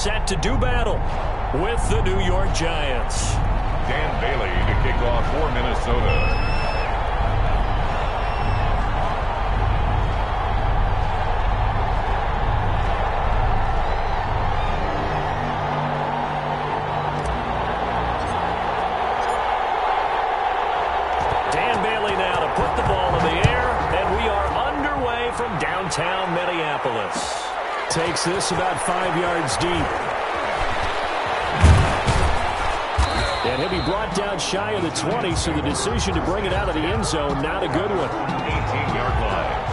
Set to do battle with the New York Giants. Dan Bailey to kick off for Minnesota. Downtown Minneapolis. Takes this about 5 yards deep. And he'll be brought down shy of the 20, so the decision to bring it out of the end zone, not a good one. 18-yard line.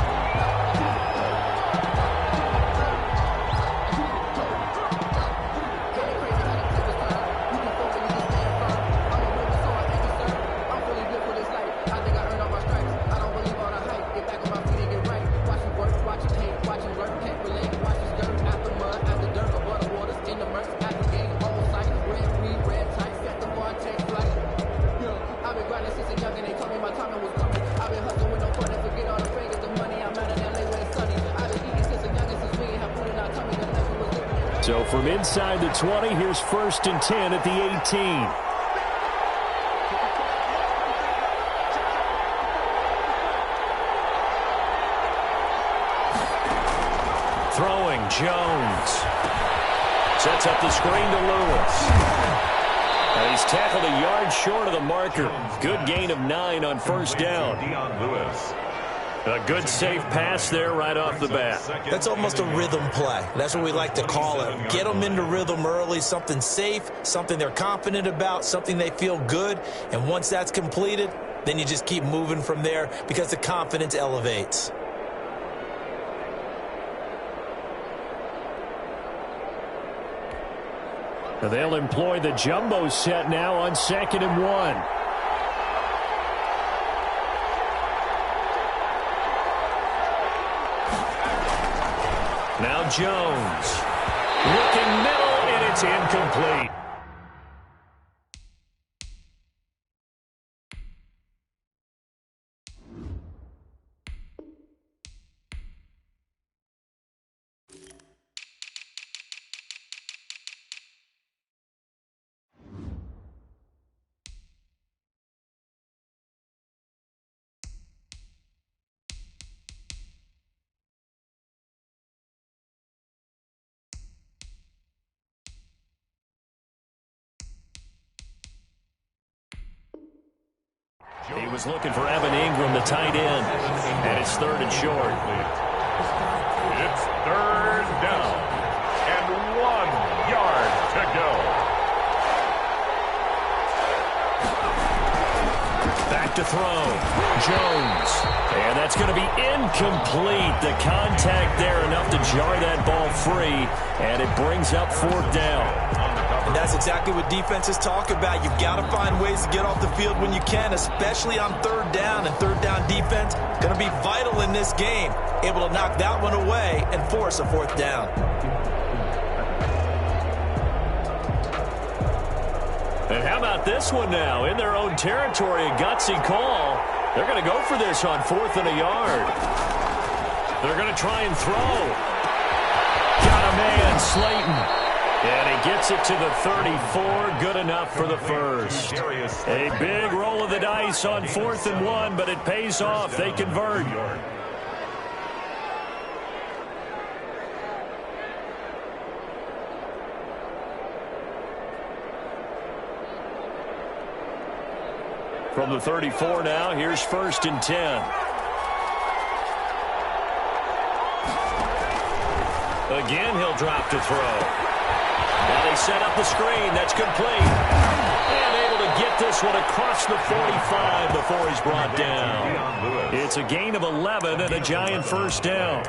So from inside the 20, here's 1st and 10 at the 18. Throwing, Jones. Sets up the screen to Lewis. And he's tackled a yard short of the marker. Good gain of 9 on 1st down. Lewis. A good safe pass there right off the bat. That's almost a rhythm play. That's what we like to call it. Get them into rhythm early, something safe, something they're confident about, something they feel good. And once that's completed, then you just keep moving from there because the confidence elevates. They'll employ the jumbo set now on 2nd and 1. Now Jones. Looking middle, and it's incomplete. He was looking for Evan Ingram, the tight end, and it's 3rd and short. It's 3rd down, and 1 yard to go. Back to throw. Jones. And that's going to be incomplete. The contact there enough to jar that ball free, and it brings up 4th down. And that's exactly what defenses talk about. You've got to find ways to get off the field when you can, especially on 3rd down. And 3rd down defense going to be vital in this game. Able to knock that one away and force a 4th down. And how about this one now? In their own territory, a gutsy call. They're going to go for this on 4th and a yard. They're going to try and throw. Got a man, Slayton. And he gets it to the 34. Good enough for the first. A big roll of the dice on 4th and 1, but it pays off. They convert. From the 34 now, here's 1st and 10. Again, he'll drop to throw. Now they set up the screen. That's complete. And able to get this one across the 45 before he's brought down. It's a gain of 11 and a Giant 1st down.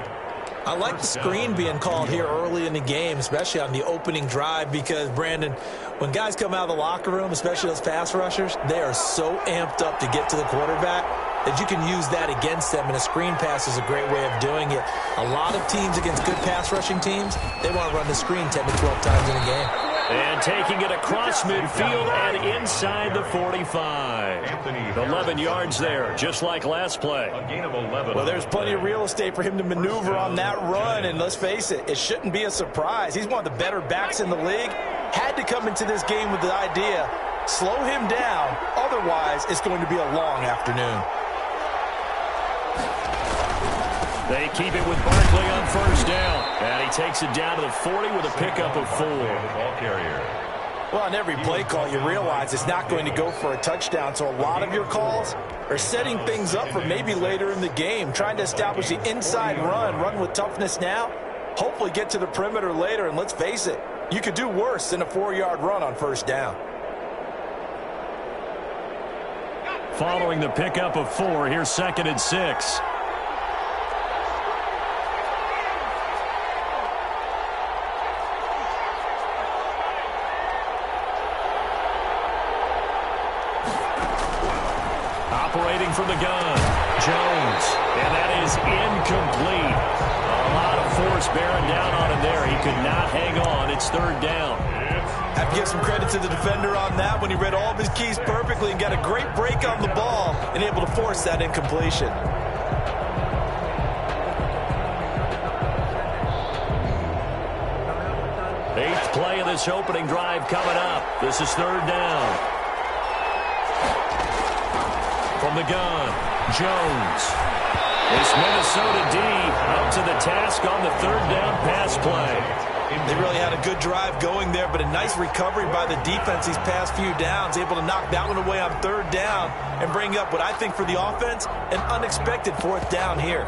I like the screen being called here early in the game, especially on the opening drive, because, Brandon, when guys come out of the locker room, especially those pass rushers, they are so amped up to get to the quarterback that you can use that against them, and a screen pass is a great way of doing it. A lot of teams against good pass rushing teams, they want to run the screen 10 to 12 times in a game. And taking it across midfield and inside the 45. 11 yards there, just like last play. A gain of 11. Well, there's plenty of real estate for him to maneuver on that run, and let's face it, it shouldn't be a surprise. He's one of the better backs in the league. Had to come into this game with the idea, slow him down, otherwise it's going to be a long afternoon. They keep it with Barkley on first down. And he takes it down to the 40 with a pickup of 4. Ball carrier. Well, on every play call, you realize it's not going to go for a touchdown, so a lot of your calls are setting things up for maybe later in the game, trying to establish the inside run with toughness now, hopefully get to the perimeter later, and let's face it, you could do worse than a 4-yard run on first down. Following the pickup of 4, here's 2nd and 6. Operating from the gun, Jones, and that is incomplete. A lot of force bearing down on him there. He could not hang on. It's 3rd down. I have to give some credit to the defender on that when he read all of his keys perfectly and got a great break on the ball and able to force that incompletion. Eighth play of this opening drive coming up. This is 3rd down. From the gun, Jones. This Minnesota D up to the task on the 3rd down pass play. They really had a good drive going there, but a nice recovery by the defense these past few downs, able to knock that one away on 3rd down and bring up what I think for the offense, an unexpected 4th down here.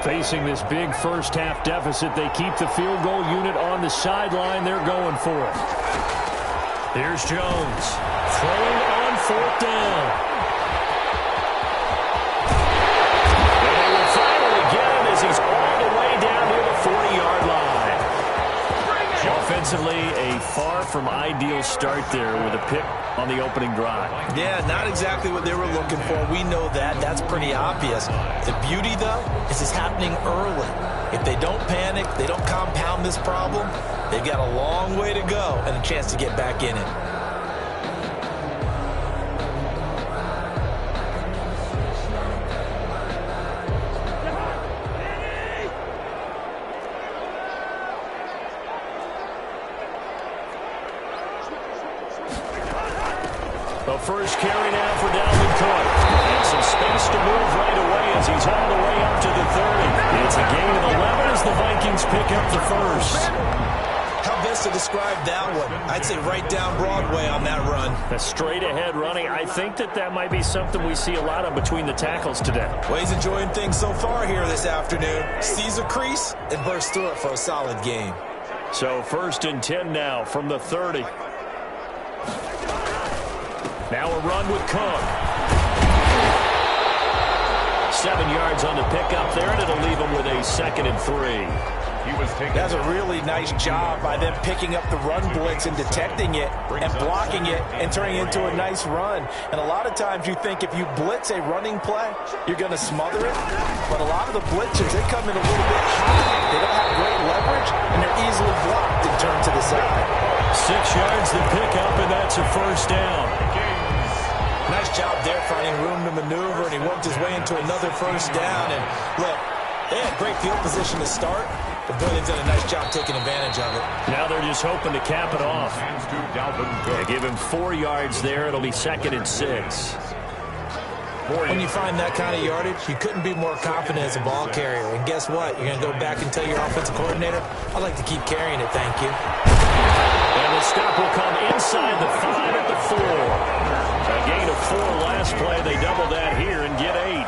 Facing this big first-half deficit, they keep the field goal unit on the sideline. They're going for it. Here's Jones, throwing on 4th down. And they will finally get him as he's all the way down near the 40-yard line. Offensively, a far from ideal start there with a pick on the opening drive. Yeah, not exactly what they were looking for. We know that. That's pretty obvious. The beauty, though, is it's happening early. If they don't panic, they don't compound this problem, they've got a long way to go and a chance to get back in it. The first carry now for Dalvin Cook. And some space to move right away as he's all the way up to the 30. It's a gain of 11 as the Vikings pick up the first. How best to describe that one? I'd say right down Broadway on that run. A straight-ahead running. I think that might be something we see a lot of between the tackles today. Well, he's enjoying things so far here this afternoon. Sees a crease and bursts through it for a solid game. So 1st and 10 now from the 30. Now a run with Cook. 7 yards on the pickup there, and it'll leave him with a 2nd and 3. That's a really nice job by them picking up the run blitz and detecting it and blocking it and turning it into a nice run. And a lot of times you think if you blitz a running play, you're going to smother it. But a lot of the blitzers, they come in a little bit high. They don't have great leverage, and they're easily blocked and turned to the side. 6 yards to pick up, and that's a first down. Nice job there finding room to maneuver, and he worked his way into another first down. And look, they had great field position to start, but boy, they've done a nice job taking advantage of it. Now they're just hoping to cap it off. They give him 4 yards there. It'll be 2nd and 6. When you find that kind of yardage, you couldn't be more confident as a ball carrier. And guess what? You're going to go back and tell your offensive coordinator, I'd like to keep carrying it, thank you. And the stop will come inside the 5 at the 4. A gain of 4 last play. They double that here and get 8.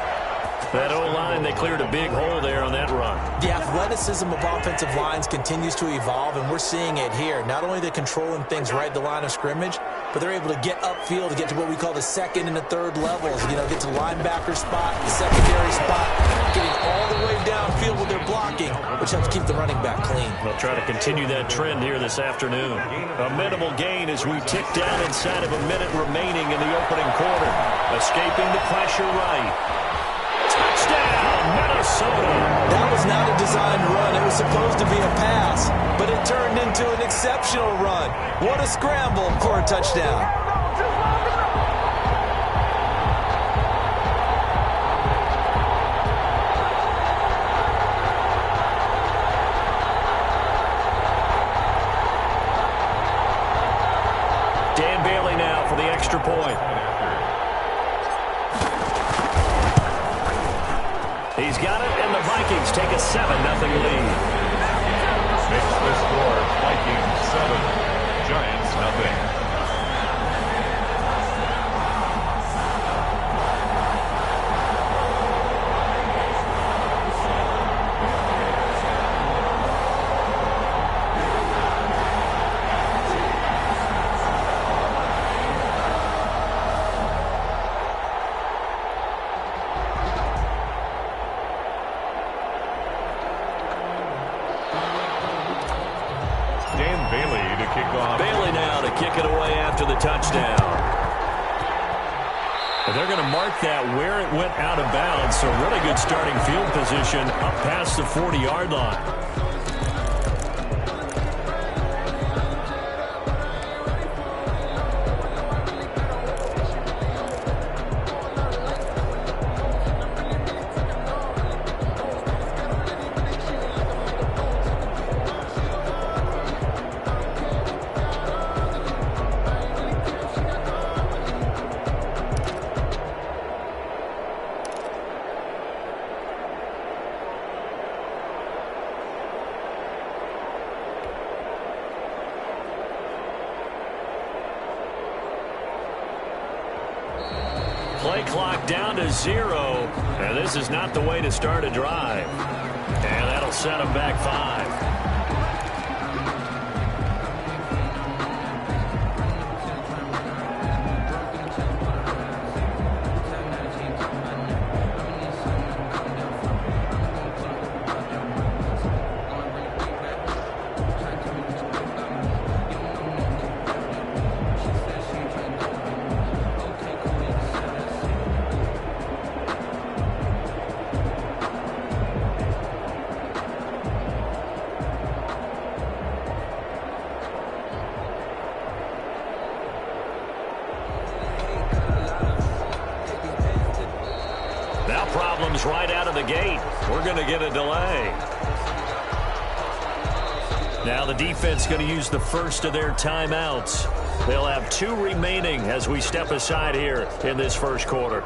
That O-line, they cleared a big hole there on that run. The athleticism of offensive lines continues to evolve, and we're seeing it here. Not only are they controlling things right at the line of scrimmage, but they're able to get upfield to get to what we call the 2nd and the 3rd levels. You know, get to the linebacker spot, the secondary spot, getting all the way downfield with their blocking, which helps keep the running back clean. They'll try to continue that trend here this afternoon. A minimal gain as we tick down inside of a minute remaining in the opening quarter. Escaping the pressure right. Touchdown, Minnesota. well-designed run. It was supposed to be a pass, but it turned into an exceptional run. What a scramble for a touchdown. Dan Bailey now for the extra point. He's got it, and the Vikings take a 7-0 lead. Makes the score Vikings 7, Giants nothing. Bailey now to kick it away after the touchdown. And they're going to mark that where it went out of bounds, so really good starting field position up past the 40-yard line. Play clock down to 0, and this is not the way to start a drive. And that'll set them back 5. Now problems right out of the gate. We're going to get a delay. Now the defense going to use the first of their timeouts. They'll have 2 remaining as we step aside here in this first quarter.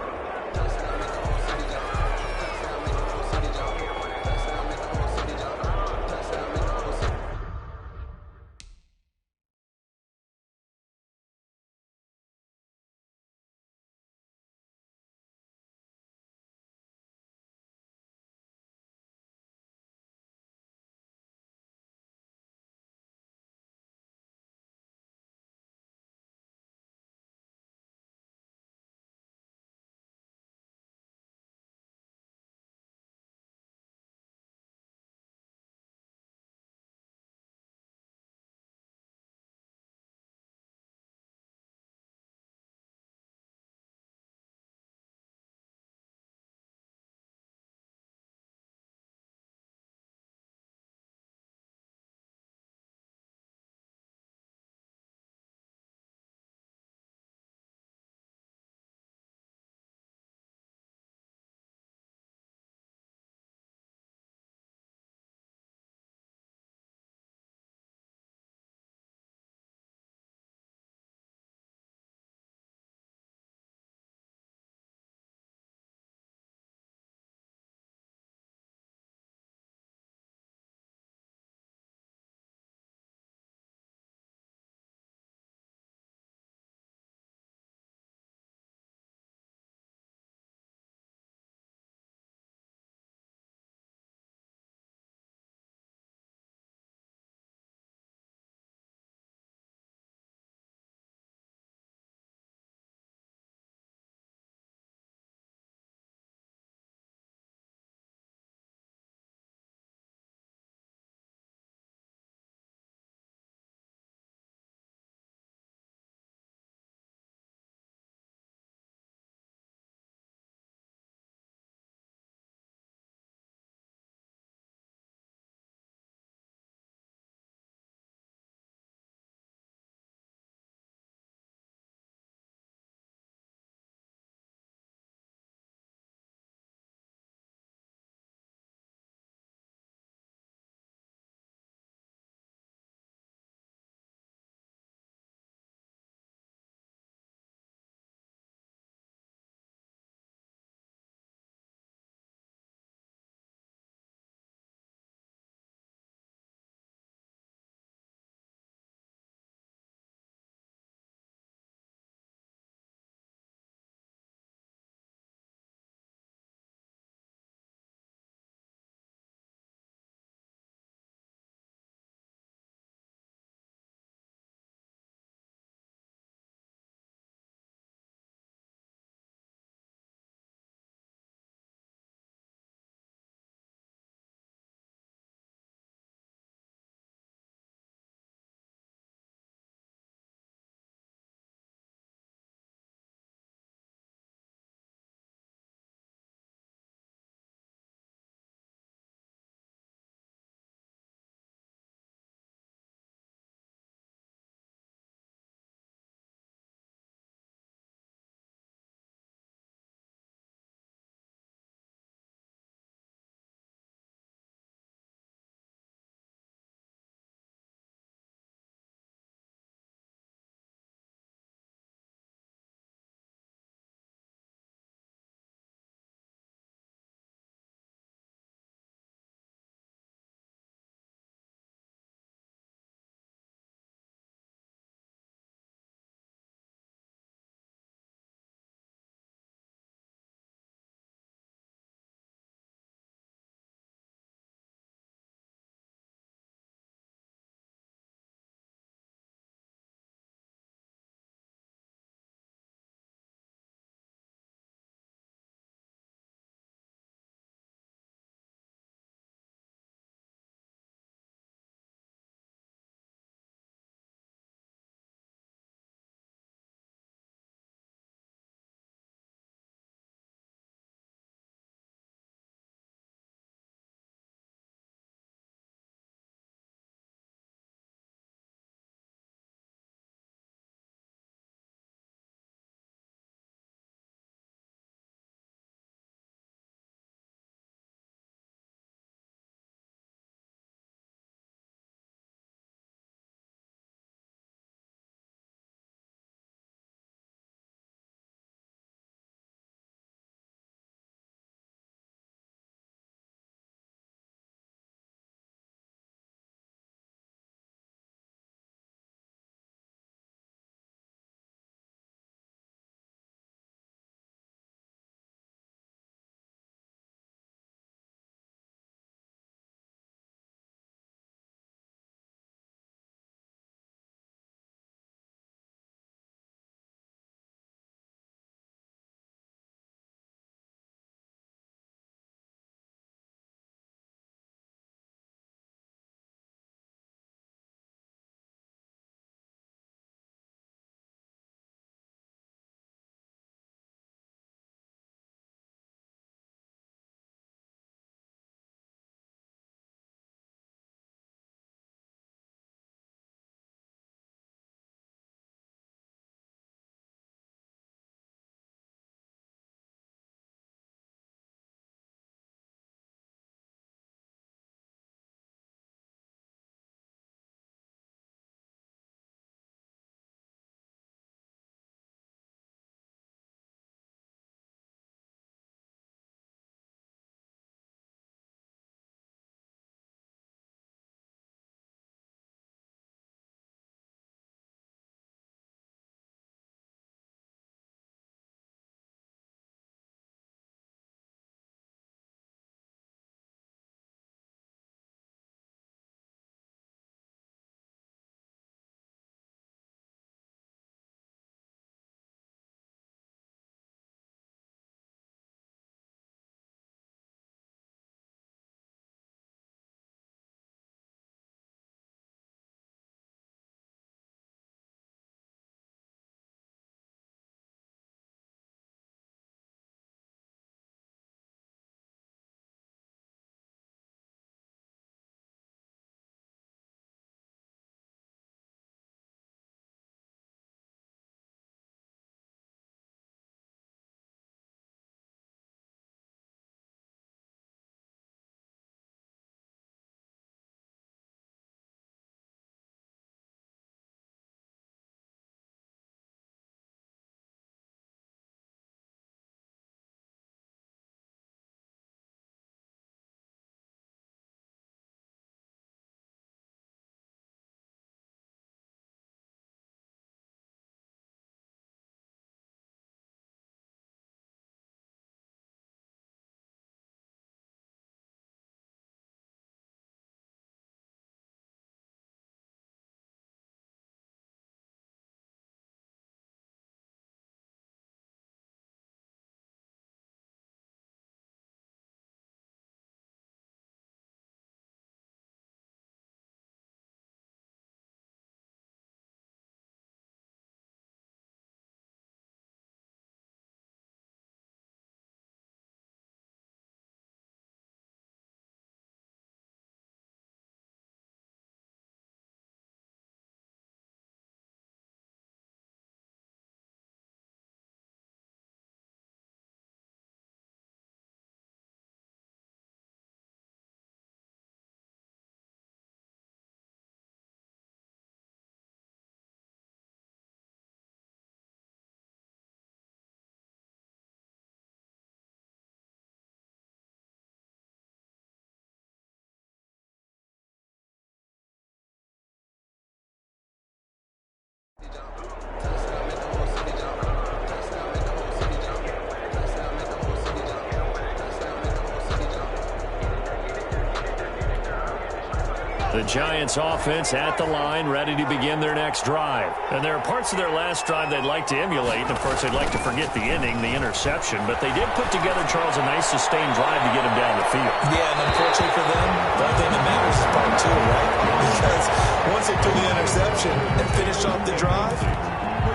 The Giants offense at the line, ready to begin their next drive. And there are parts of their last drive they'd like to emulate. And, of course, they'd like to forget the inning, the interception. But they did put together, Charles, a nice sustained drive to get him down the field. Yeah, and unfortunately for them, the only thing that matters is part two, right? Because once they threw the interception and finished off the drive,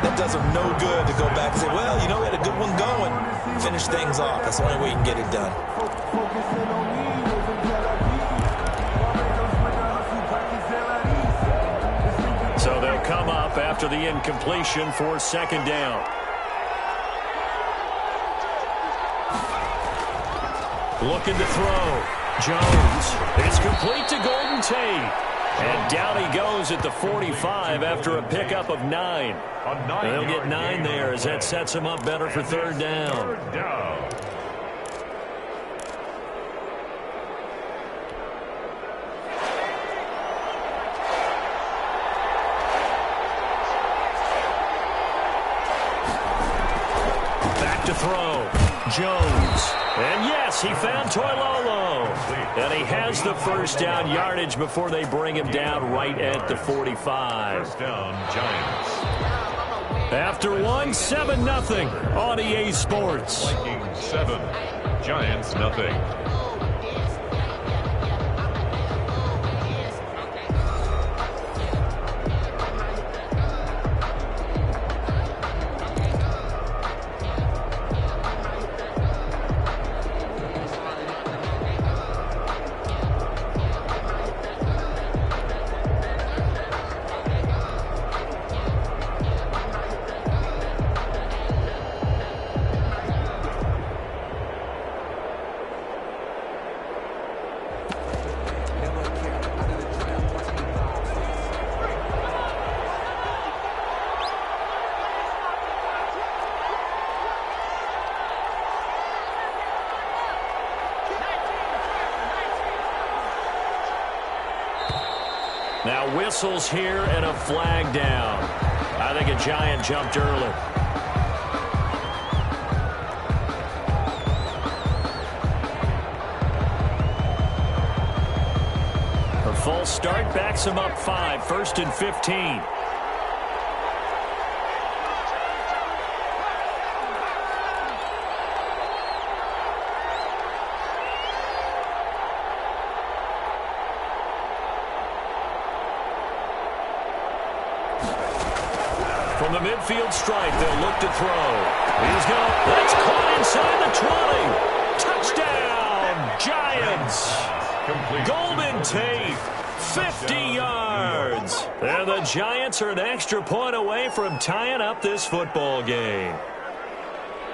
that does them no good to go back and say, well, you know, we had a good one going. Finish things off. That's the only way you can get it done. So they'll come up after the incompletion for second down. Looking to throw. Jones. It's complete to Golden Tate. And down he goes at the 45 after a pickup of 9. They'll get 9 there as that sets him up better for third down. To throw. Jones. And yes, he found Toilolo. And he has the first down yardage before they bring him down right at the 45. First down, Giants. After one, 7-0 on EA Sports. Vikings 7, Giants nothing. Now whistles here and a flag down. I think a Giant jumped early. A false start backs him up 5, 1st and 15. From the midfield stripe, they'll look to throw. He's going to, that's caught inside the 20. Touchdown, Giants. Golden Tate, 50 yards. And the Giants are an extra point away from tying up this football game.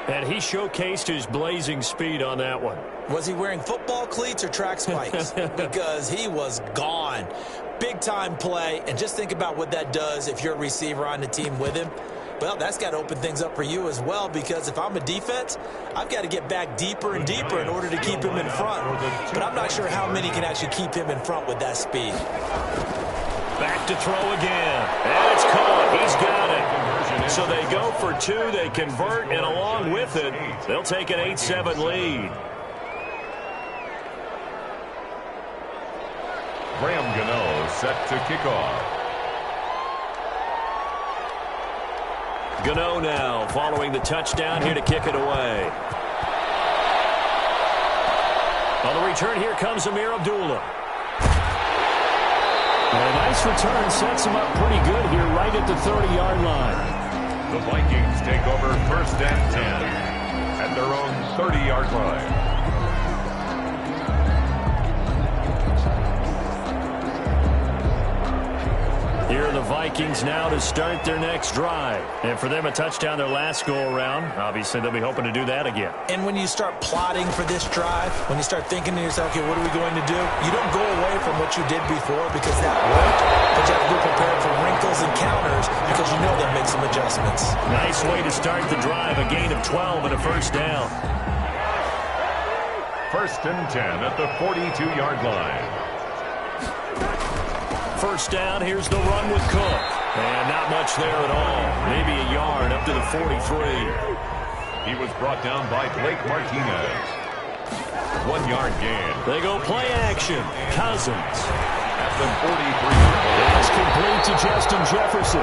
And he showcased his blazing speed on that one. Was he wearing football cleats or track spikes? Because he was gone. Big-time play, and just think about what that does if you're a receiver on the team with him. Well, that's got to open things up for you as well, because if I'm a defense, I've got to get back deeper and deeper in order to keep him in front. But I'm not sure how many can actually keep him in front with that speed. Back to throw again. And it's caught. He's got it. So they go for 2. They convert, and along with it, they'll take an 8-7 lead. Graham Gano set to kick off. Gano now following the touchdown here to kick it away. On the return, here comes Amir Abdullah. And a nice return sets him up pretty good here right at the 30-yard line. The Vikings take over 1st and 10 at their own 30-yard line. Here are the Vikings now to start their next drive. And for them, a touchdown their last go-around. Obviously, they'll be hoping to do that again. And when you start plotting for this drive, when you start thinking to yourself, okay, what are we going to do? You don't go away from what you did before because that worked, but you have to be prepared for wrinkles and counters because you know they'll make some adjustments. Nice way to start the drive, a gain of 12 and a first down. 1st and 10 at the 42-yard line. First down, here's the run with Cook. And not much there at all. Maybe a yard up to the 43. He was brought down by Blake Martinez. 1-yard gain. They go play action. Cousins. at the 43. It's complete to Justin Jefferson.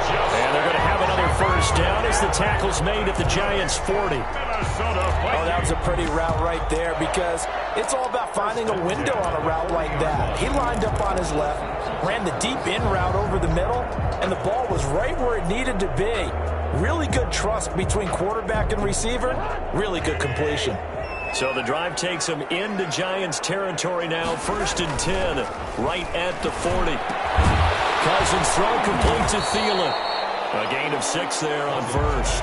And they're going to have another first down as the tackle's made at the Giants' 40. Oh, that was a pretty route right there because it's all about finding a window on a route like that. He lined up on his left, ran the deep in route over the middle, and the ball was right where it needed to be. Really good trust between quarterback and receiver. Really good completion. So the drive takes them into Giants territory now. 1st and 10, right at the 40. Cousins throw complete to Thielen. A gain of 6 there on first.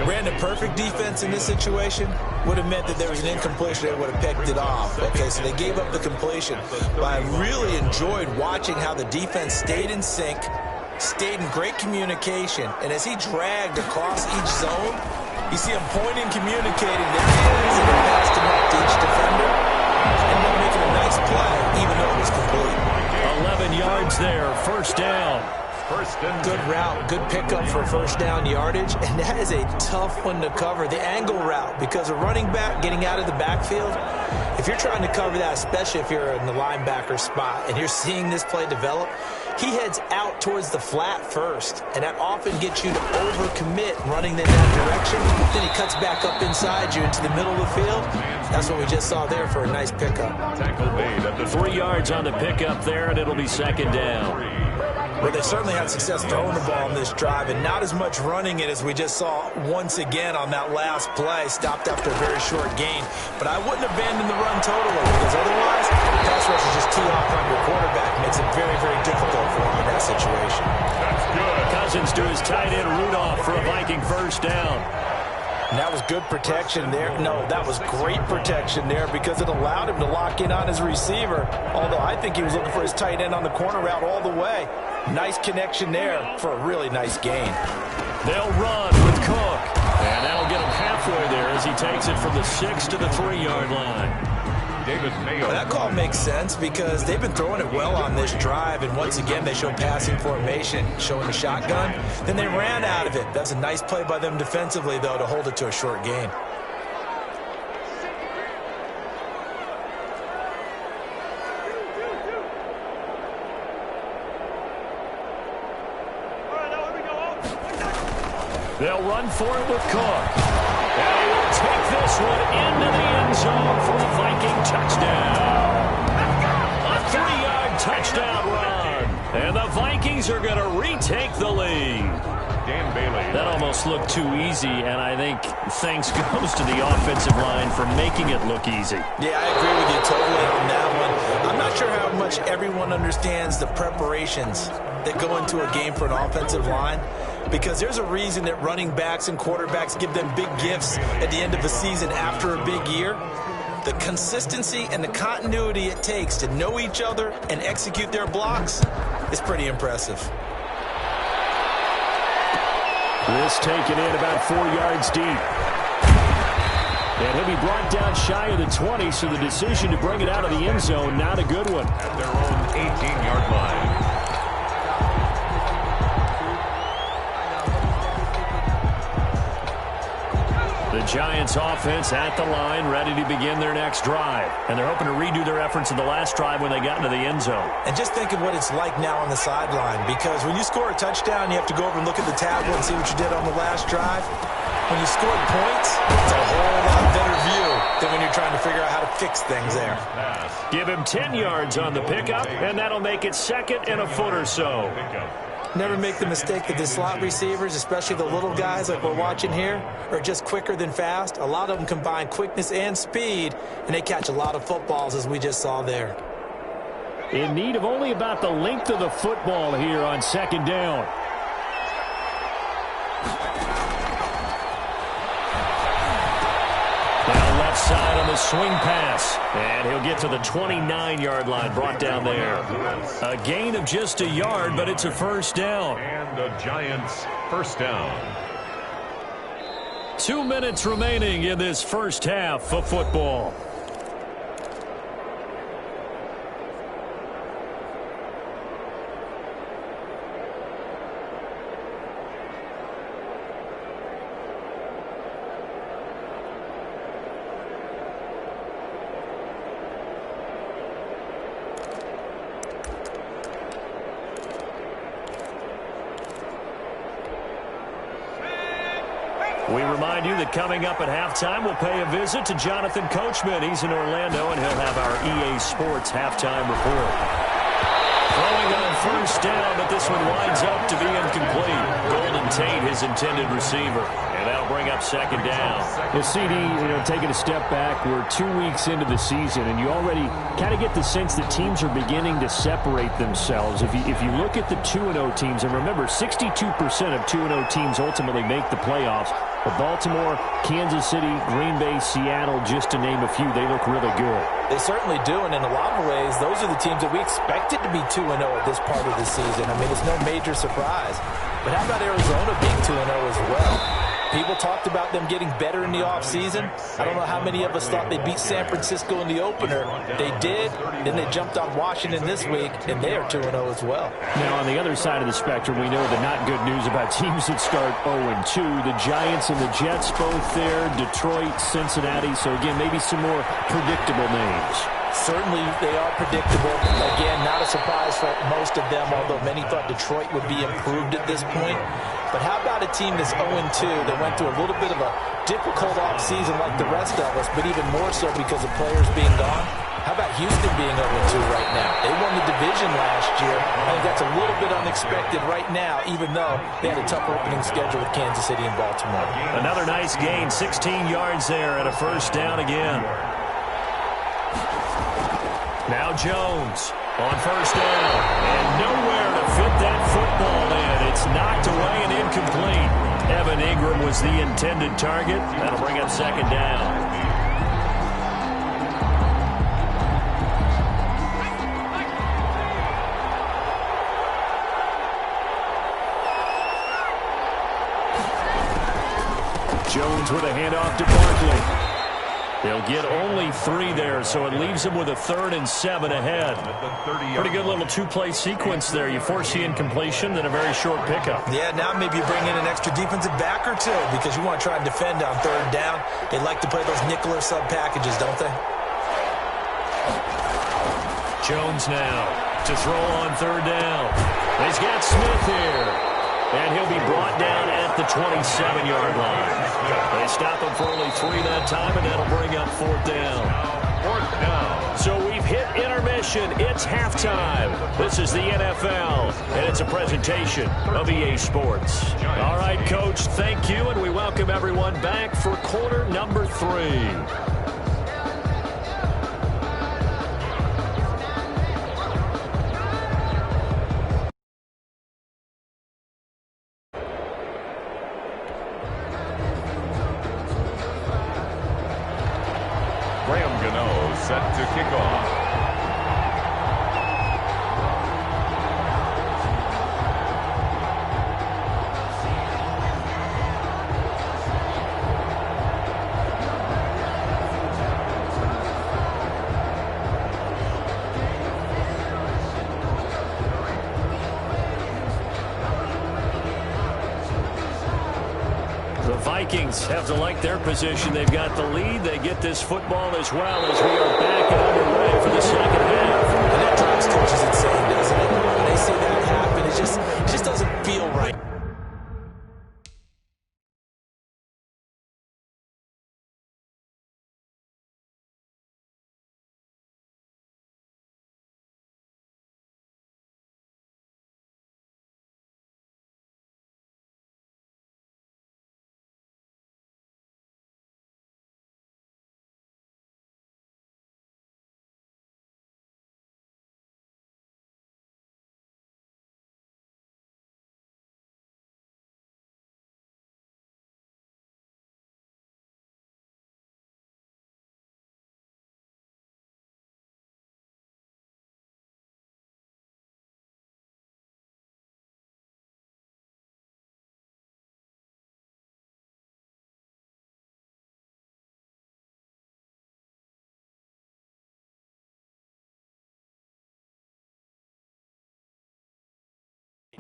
Brandon, perfect defense in this situation would have meant that there was an incompletion. They would have picked it off. Okay, so they gave up the completion. But I really enjoyed watching how the defense stayed in sync, stayed in great communication, and as he dragged across each zone, you see him pointing, communicating. There he is, and he passed him up to each defender. Ended up making a nice play, even though it was complete. 11 yards there, 1st down. Good route, good pickup for 1st down yardage, and that is a tough one to cover, the angle route, because a running back getting out of the backfield, if you're trying to cover that, especially if you're in the linebacker spot and you're seeing this play develop, he heads out towards the flat first, and that often gets you to overcommit running in that direction. Then he cuts back up inside you into the middle of the field. That's what we just saw there for a nice pickup. Tackle made at the 3 yards on the pickup there, and it'll be 2nd down. Well, they certainly had success throwing the ball in this drive, and not as much running it as we just saw once again on that last play. Stopped after a very short gain. But I wouldn't abandon the run totally, because otherwise, pass rush is just tee off on your quarterback. Makes it very, very difficult for him in that situation. That's good. Cousins to his tight end Rudolph for a Viking 1st down. And that was good protection there. No, that was great protection there because it allowed him to lock in on his receiver. Although I think he was looking for his tight end on the corner route all the way. Nice connection there for a really nice gain. They'll run with Cook. And that'll get him halfway there as he takes it from the 6 to the 3-yard line. Well, that call makes sense because they've been throwing it well on this drive, and once again they showed passing formation, showing the shotgun. Then they ran out of it. That's a nice play by them defensively, though, to hold it to a short gain. They'll run for it with Cook. And he will take this one into the end zone for a Viking touchdown. A 3-yard touchdown run. And the Vikings are going to retake the lead. Dan Bailey. That almost looked too easy, and I think thanks goes to the offensive line for making it look easy. Yeah, I agree with you totally on that one. I'm not sure how much everyone understands the preparations that go into a game for an offensive line, because there's a reason that running backs and quarterbacks give them big gifts at the end of the season after a big year. The consistency and the continuity it takes to know each other and execute their blocks is pretty impressive. This taken in about 4 yards deep. And he'll be brought down shy of the 20, so the decision to bring it out of the end zone, not a good one. At their own 18-yard line. The Giants offense at the line, ready to begin their next drive. And they're hoping to redo their efforts in the last drive when they got into the end zone. And just think of what it's like now on the sideline, because when you score a touchdown, you have to go over and look at the tablet and see what you did on the last drive. When you scored points, it's a whole lot better view than when you're trying to figure out how to fix things there. Give him 10 yards on the pickup, and that'll make it 2nd and a foot or so. Never make the mistake that the slot receivers, especially the little guys like we're watching here, are just quicker than fast. A lot of them combine quickness and speed, and they catch a lot of footballs, as we just saw there. In need of only about the length of the football here on 2nd down. Now left side on the swing pass. And he'll get to the 29-yard line, brought down there. A gain of just a yard, but it's a 1st down. And the Giants' 1st down. 2 minutes remaining in this first half of football. We remind you that coming up at halftime, we'll pay a visit to Jonathan Coachman. He's in Orlando, and he'll have our EA Sports halftime report. Throwing on first down, but this one winds up to be incomplete. Golden Tate, his intended receiver, and that'll bring up second down. Well, CD, taking a step back, we're 2 weeks into the season, and you already kind of get the sense that teams are beginning to separate themselves. If you look at the 2-0 teams, and remember, 62% of 2-0 teams ultimately make the playoffs. But Baltimore, Kansas City, Green Bay, Seattle, just to name a few, they look really good. They certainly do, and in a lot of ways, those are the teams that we expected to be 2-0 at this part of the season. I mean, it's no major surprise. But how about Arizona being 2-0 as well? People talked about them getting better in the offseason. I don't know how many of us thought they beat San Francisco in the opener. They did. Then they jumped on Washington this week, and they are 2-0 as well. Now, on the other side of the spectrum, we know the not good news about teams that start 0-2. The Giants and the Jets both there. Detroit, Cincinnati. So, again, maybe some more predictable names. Certainly, they are predictable. Again, not a surprise for most of them, although many thought Detroit would be improved at this point. But how about a team that's 0-2 that went through a little bit of a difficult offseason like the rest of us, but even more so because of players being gone? How about Houston being 0-2 right now? They won the division last year. I think that's a little bit unexpected right now, even though they had a tough opening schedule with Kansas City and Baltimore. Another nice gain, 16 yards there, and a first down again. Now Jones on first down, and nowhere to fit that football in. It's knocked away and incomplete. Evan Ingram was the intended target. That'll bring up second down. Jones with a handoff to Barkley. They'll get only 3 there, so it leaves them with a 3rd and 7 ahead. Pretty good little two-play sequence there. You force the incompletion, then a very short pickup. Yeah, now maybe you bring in an extra defensive back or two because you want to try and defend on 3rd down. They like to play those nickel or sub packages, don't they? Jones now to throw on 3rd down. He's got Smith here. And he'll be brought down at the 27-yard line. They stop him for only 3 that time, and that'll bring up 4th down. 4th down. So we've hit intermission. It's halftime. This is the NFL, and it's a presentation of EA Sports. All right, Coach, thank you, and we welcome everyone back for quarter number 3. Set to kick off. Vikings have to like their position. They've got the lead. They get this football as well as we are back and underway for the second half. And that drives coaches insane, doesn't it? When they see that happen, it just doesn't feel right.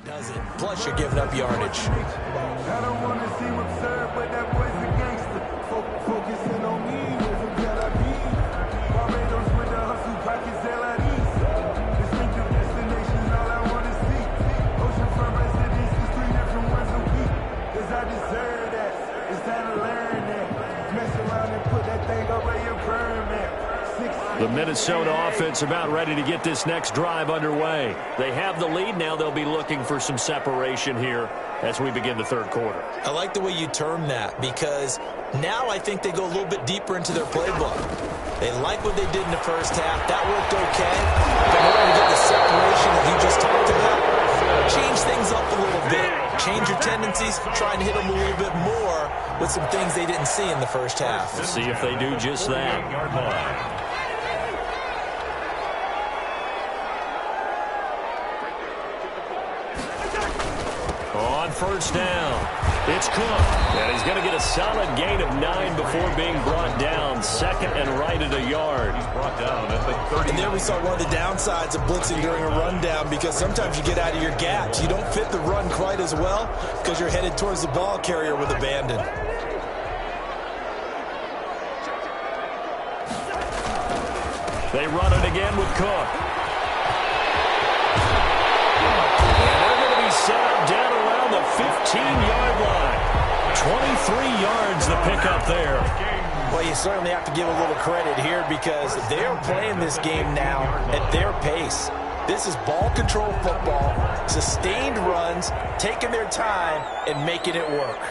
Does it? Plus, you're giving up yardage. I don't want to seem absurd, but that boy's a gangster. Focusing on me with a Jalabi. Barbados with the hustle, pockets LIDs. Distinctive destinations, all I want to see. Oceanfront residences, 3 different ones a week. Cause I deserve that. It's time Minnesota offense about ready to get this next drive underway. They have the lead. Now they'll be looking for some separation here as we begin the third quarter. I like the way you term that, because now I think they go a little bit deeper into their playbook. They like what they did in the first half. That worked okay. But in order to get the separation that you just talked about, change things up a little bit. Change your tendencies. Try and hit them a little bit more with some things they didn't see in the first half. Let's see if they do just that. On first down, it's Cook. And he's going to get a solid gain of 9 before being brought down. Second and right at a yard. He's brought down at the 30. And there we saw one of the downsides of blitzing during a rundown, because sometimes you get out of your gaps. You don't fit the run quite as well because you're headed towards the ball carrier with abandon. They run it again with Cook. Set up down around the 15-yard line. 23 yards the pickup there. Well, you certainly have to give a little credit here, because they're playing this game now at their pace. This is ball control football, sustained runs, taking their time and making it work.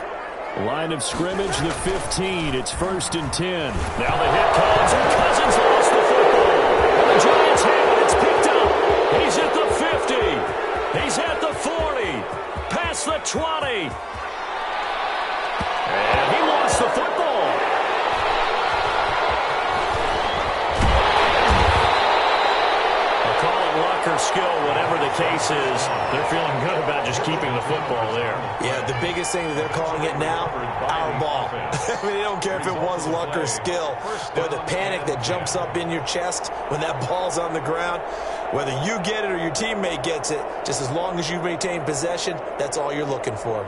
Line of scrimmage, the 15. It's 1st and 10. Now the hit comes, and Cousins lost the football. And the Giants have it. It's picked up. He's at the 50. He's at the 40, past the 20, and he lost the football. I'll call it luck or skill, whatever the case is. They're feeling good about just keeping the football there. Yeah, the biggest thing that they're calling it now, our ball. I mean, they don't care if it was luck or skill, but the panic that jumps up in your chest when that ball's on the ground, whether you get it or your teammate gets it, just as long as you maintain possession, that's all you're looking for.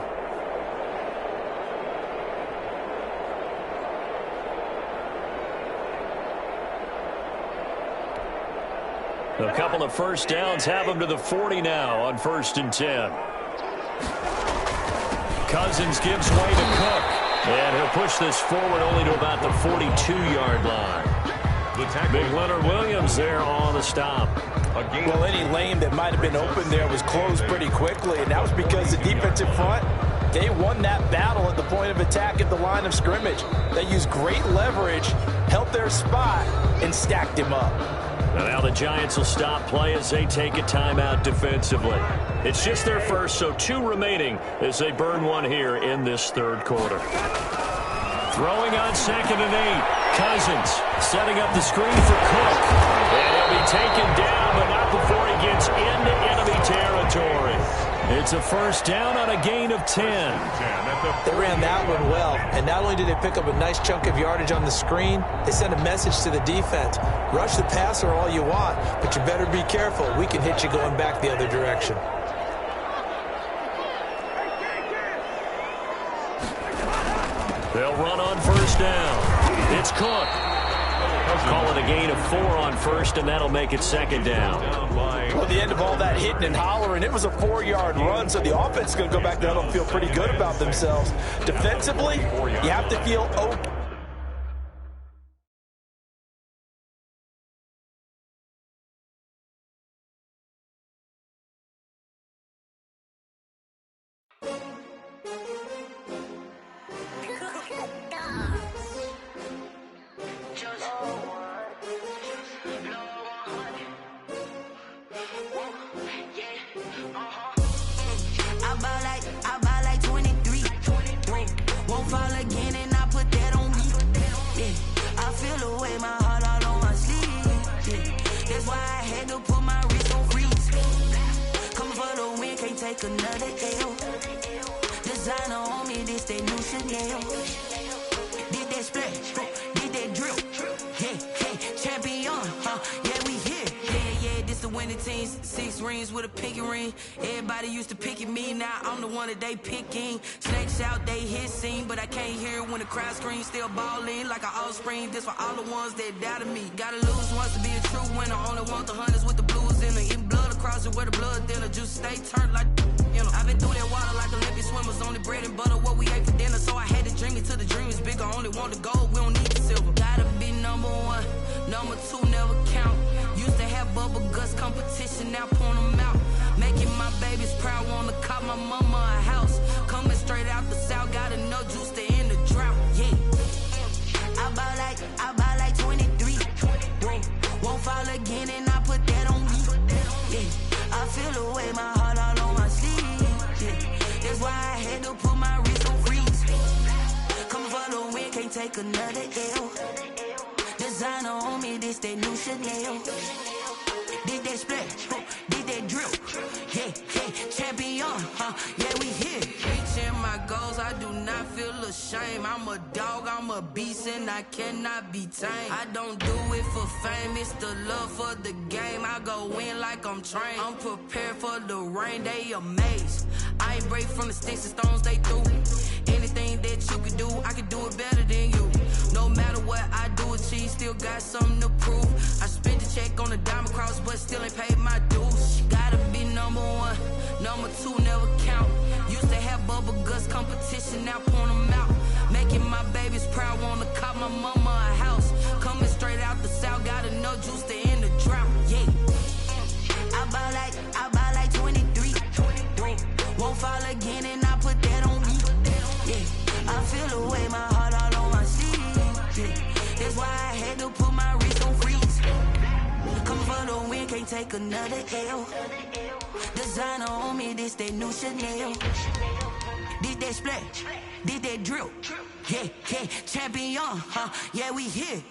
A couple of first downs have them to the 40 now on 1st and 10. Cousins gives way to Cook, and he'll push this forward only to about the 42-yard line. Big Leonard Williams there on the stop. Well, any lane that might have been open there was closed pretty quickly, and that was because the defensive front, they won that battle at the point of attack at the line of scrimmage. They used great leverage, held their spot, and stacked him up. Now the Giants will stop play as they take a timeout defensively. It's just their first, so 2 remaining as they burn one here in this third quarter. Throwing on 2nd and 8. Cousins setting up the screen for Cook. And he'll be taken down, but not before he gets into enemy territory. It's a first down on a gain of 10. They ran that one well, and not only did they pick up a nice chunk of yardage on the screen, they sent a message to the defense. Rush the passer all you want, but you better be careful. We can hit you going back the other direction. They'll run on first down. It's Cook. Call it a gain of 4 on first, and that'll make it 2nd down. Well, the end of all that hitting and hollering, it was a 4-yard run, so the offense is going to go back there and feel pretty good about themselves. Defensively, you have to feel open. Another L. Designer on me, this they new Chanel. Did that split, did that drill. Yeah, champion, yeah, we here. Yeah, this the winning teams. 6 rings with a pinky ring. Everybody used to pick at me, now I'm the one that they picking. Snakes out, they hit scene, but I can't hear it when the crowd screams. Still balling like an offspring. This for all the ones that doubted me. Gotta lose once to be a true winner. Only want the hunters with the blues in the eating blood across it where the blood thinner. Juice stay turned like, you know. I've been through that water like Olympic swimmers. Only bread and butter what we ate for dinner. So I had to dream it till the dream is bigger. Only want the gold, we don't need the silver. Gotta be number 1, number 2 never count. now point them out. Making my babies proud, wanna cop my mama a house. Coming straight out the south, got enough juice to end the drought. Yeah, I buy like 23. Won't fall again, and I put that on me. Yeah, I feel the way, my heart all on my sleeve. Yeah, that's why I had to put my wrist on freeze. Come for the win, can't take another L. Designer on me, this that new Chanel. Did that splash, did that drill. Yeah, champion, yeah, we here. Reaching my goals, I do not feel ashamed. I'm a dog, I'm a beast, and I cannot be tamed. I don't do it for fame, it's the love for the game. I go in like I'm trained. I'm prepared for the rain, they amazed. I ain't break from the sticks and stones they threw. Anything that you can do, I can do it better than you. No matter what I do, achieve, still got something to prove. I spent the check on the diamond cross, but still ain't paid my dues. Gotta be number one, number two never count. Used to have bubble guts competition, now point them out. Making my babies proud, wanna cop my mama a house. Coming straight out the south, got enough juice to end the drought. Yeah, I buy like 23. Won't fall again, and I put that on me. Yeah, I feel the way, my heart all on my sleeve. Yeah, that's why I had to put my wrist on freeze. Come for the win, can't take another L. Designer on me, this that new Chanel. Did that splash, did that drill. Yeah, champion, yeah, we here.